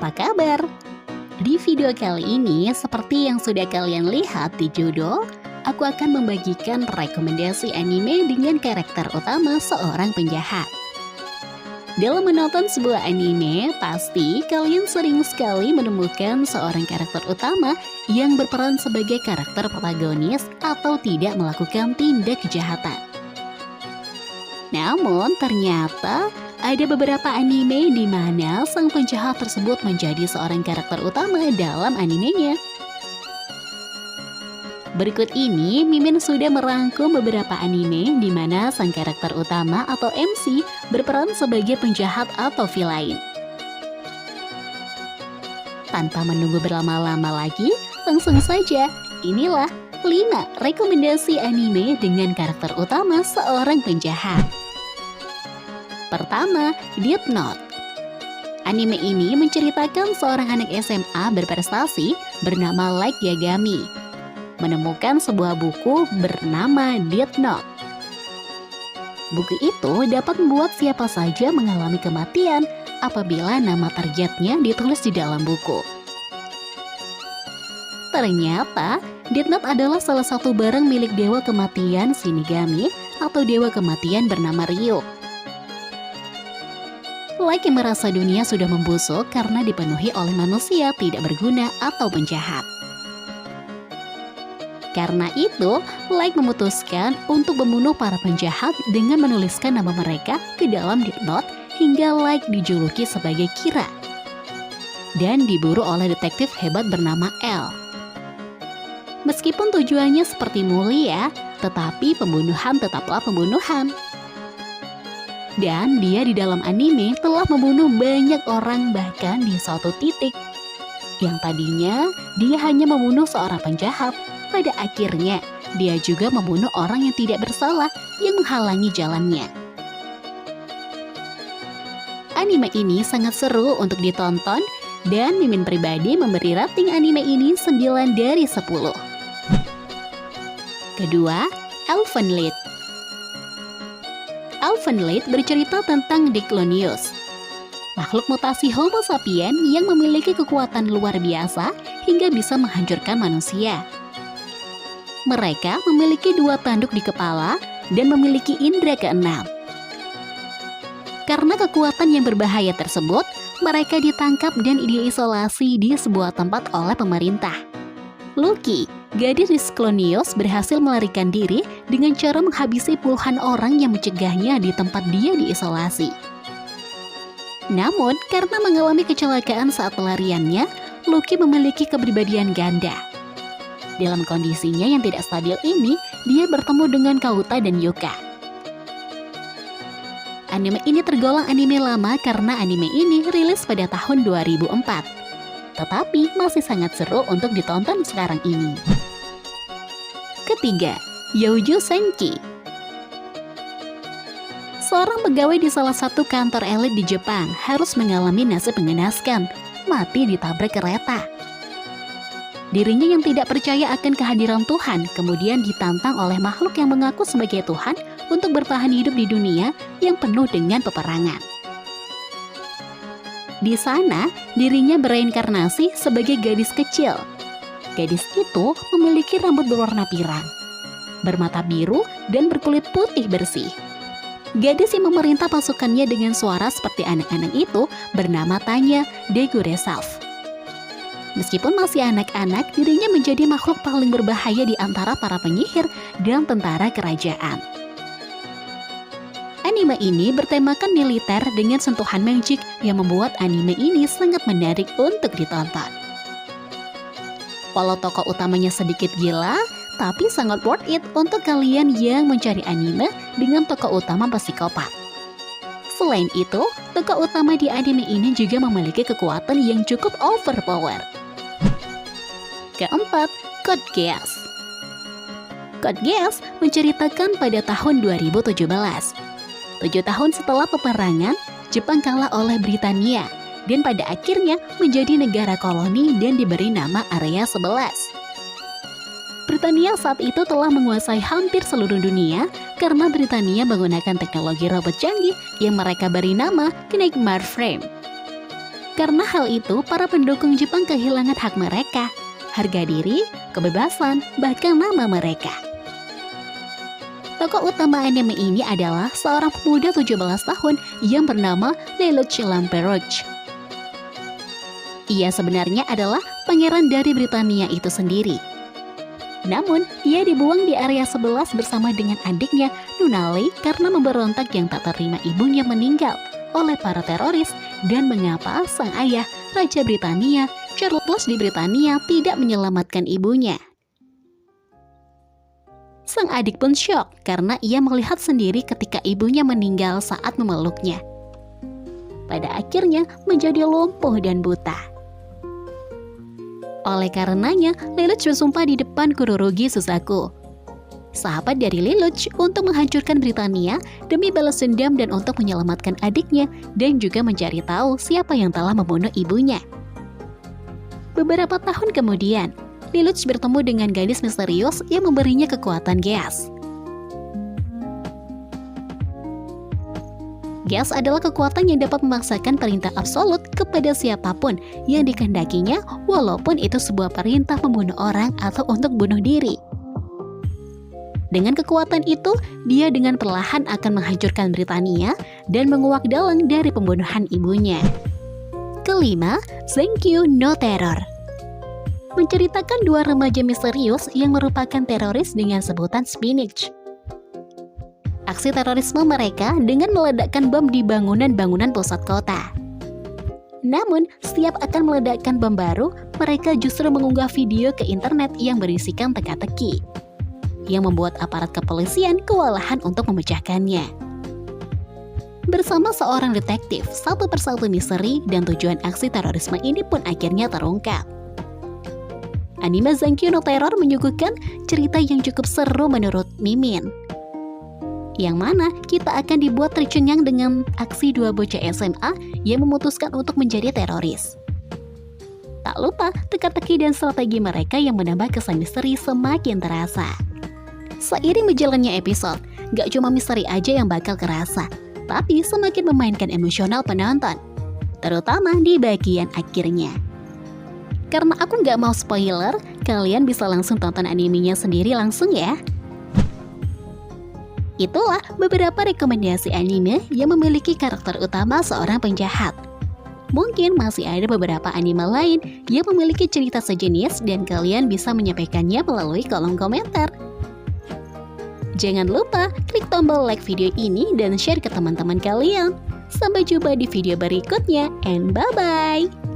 apa kabar? Di video kali ini, seperti yang sudah kalian lihat di judul, aku akan membagikan rekomendasi anime dengan karakter utama seorang penjahat. Dalam menonton sebuah anime, pasti kalian sering sekali menemukan seorang karakter utama yang berperan sebagai karakter protagonis atau tidak melakukan tindak kejahatan. Namun ternyata ada beberapa anime di mana sang penjahat tersebut menjadi seorang karakter utama dalam animenya. Berikut ini, Mimin sudah merangkum beberapa anime di mana sang karakter utama atau MC berperan sebagai penjahat atau villain. Tanpa menunggu berlama-lama lagi, langsung saja, inilah 5 rekomendasi anime dengan karakter utama seorang penjahat. Pertama, Death Note. Anime ini menceritakan seorang anak SMA berprestasi bernama Light Yagami menemukan sebuah buku bernama Death Note. Buku itu dapat membuat siapa saja mengalami kematian apabila nama targetnya ditulis di dalam buku. Ternyata, Death Note adalah salah satu barang milik dewa kematian Shinigami atau dewa kematian bernama Ryuk. Light yang merasa dunia sudah membusuk karena dipenuhi oleh manusia tidak berguna atau penjahat. Karena itu, Light memutuskan untuk membunuh para penjahat dengan menuliskan nama mereka ke dalam Death Note hingga Light dijuluki sebagai Kira dan diburu oleh detektif hebat bernama L. Meskipun tujuannya seperti mulia, tetapi pembunuhan tetaplah pembunuhan. Dan dia di dalam anime telah membunuh banyak orang bahkan di suatu titik. Yang tadinya dia hanya membunuh seorang penjahat, pada akhirnya dia juga membunuh orang yang tidak bersalah yang menghalangi jalannya. Anime ini sangat seru untuk ditonton dan Mimin pribadi memberi rating anime ini 9 dari 10. Kedua, Elfen Lied. Elfen Lied bercerita tentang Diclonius, makhluk mutasi Homo sapien yang memiliki kekuatan luar biasa hingga bisa menghancurkan manusia. Mereka memiliki 2 tanduk di kepala dan memiliki indera keenam. Karena kekuatan yang berbahaya tersebut, mereka ditangkap dan diisolasi di sebuah tempat oleh pemerintah. Lucky, gadis Diclonius, berhasil melarikan diri dengan cara menghabisi puluhan orang yang mencegahnya di tempat dia diisolasi. Namun, karena mengalami kecelakaan saat pelariannya, Lucky memiliki kepribadian ganda. Dalam kondisinya yang tidak stabil ini, dia bertemu dengan Kauta dan Yuka. Anime ini tergolong anime lama karena anime ini rilis pada tahun 2004. Tetapi masih sangat seru untuk ditonton sekarang ini. Ketiga, Youjo Senki. Seorang pegawai di salah satu kantor elit di Jepang harus mengalami nasib mengenaskan, mati ditabrak kereta. Dirinya yang tidak percaya akan kehadiran Tuhan kemudian ditantang oleh makhluk yang mengaku sebagai Tuhan untuk bertahan hidup di dunia yang penuh dengan peperangan. Di sana, dirinya bereinkarnasi sebagai gadis kecil. Gadis itu memiliki rambut berwarna pirang, bermata biru, dan berkulit putih bersih. Gadis yang memerintah pasukannya dengan suara seperti anak-anak itu bernama Tanya de Guresav. Meskipun masih anak-anak, dirinya menjadi makhluk paling berbahaya di antara para penyihir dan tentara kerajaan. Anime ini bertemakan militer dengan sentuhan magic yang membuat anime ini sangat menarik untuk ditonton. Walau tokoh utamanya sedikit gila, tapi sangat worth it untuk kalian yang mencari anime dengan tokoh utama psikopat. Selain itu, tokoh utama di anime ini juga memiliki kekuatan yang cukup overpower. Keempat, Code Geass. Code Geass menceritakan pada tahun 2017. 7 tahun setelah peperangan, Jepang kalah oleh Britania dan pada akhirnya menjadi negara koloni dan diberi nama Area 11. Britania saat itu telah menguasai hampir seluruh dunia karena Britania menggunakan teknologi robot canggih yang mereka beri nama Knightmare Frame. Karena hal itu, para pendukung Jepang kehilangan hak mereka, harga diri, kebebasan, bahkan nama mereka. Tokoh utama anime ini adalah seorang pemuda 17 tahun yang bernama Lelouch Lamperouche. Ia sebenarnya adalah pangeran dari Britania itu sendiri. Namun, ia dibuang di area 11 bersama dengan adiknya Nunale karena memberontak yang tak terima ibunya meninggal oleh para teroris dan mengapa sang ayah, Raja Britania, Charles di Britania tidak menyelamatkan ibunya. Sang adik pun syok karena ia melihat sendiri ketika ibunya meninggal saat memeluknya. Pada akhirnya menjadi lumpuh dan buta. Oleh karenanya, Lelouch bersumpah di depan Kurorugi Susaku, sahabat dari Lelouch, untuk menghancurkan Britania demi balas dendam dan untuk menyelamatkan adiknya dan juga mencari tahu siapa yang telah membunuh ibunya. Beberapa tahun kemudian, Lelouch bertemu dengan gadis misterius yang memberinya kekuatan Geas. Geas adalah kekuatan yang dapat memaksakan perintah absolut kepada siapapun yang dikehendakinya, walaupun itu sebuah perintah membunuh orang atau untuk bunuh diri. Dengan kekuatan itu, dia dengan perlahan akan menghancurkan Britania dan menguak dalang dari pembunuhan ibunya. Kelima, Zenkyu no Terror. Menceritakan dua remaja misterius yang merupakan teroris dengan sebutan Spinach. Aksi terorisme mereka dengan meledakkan bom di bangunan-bangunan pusat kota. Namun, setiap akan meledakkan bom baru, mereka justru mengunggah video ke internet yang berisikan teka-teki, yang membuat aparat kepolisian kewalahan untuk memecahkannya. Bersama seorang detektif, satu persatu misteri dan tujuan aksi terorisme ini pun akhirnya terungkap. Anime Zenkyu no Terror menyuguhkan cerita yang cukup seru menurut Mimin, yang mana kita akan dibuat tercengang dengan aksi dua bocah SMA yang memutuskan untuk menjadi teroris. Tak lupa teka-teki dan strategi mereka yang menambah kesan misteri semakin terasa. Seiring berjalannya episode, gak cuma misteri aja yang bakal kerasa, tapi semakin memainkan emosional penonton, terutama di bagian akhirnya. Karena aku gak mau spoiler, kalian bisa langsung tonton animenya sendiri langsung ya. Itulah beberapa rekomendasi anime yang memiliki karakter utama seorang penjahat. Mungkin masih ada beberapa anime lain yang memiliki cerita sejenis dan kalian bisa menyampaikannya melalui kolom komentar. Jangan lupa klik tombol like video ini dan share ke teman-teman kalian. Sampai jumpa di video berikutnya and bye-bye!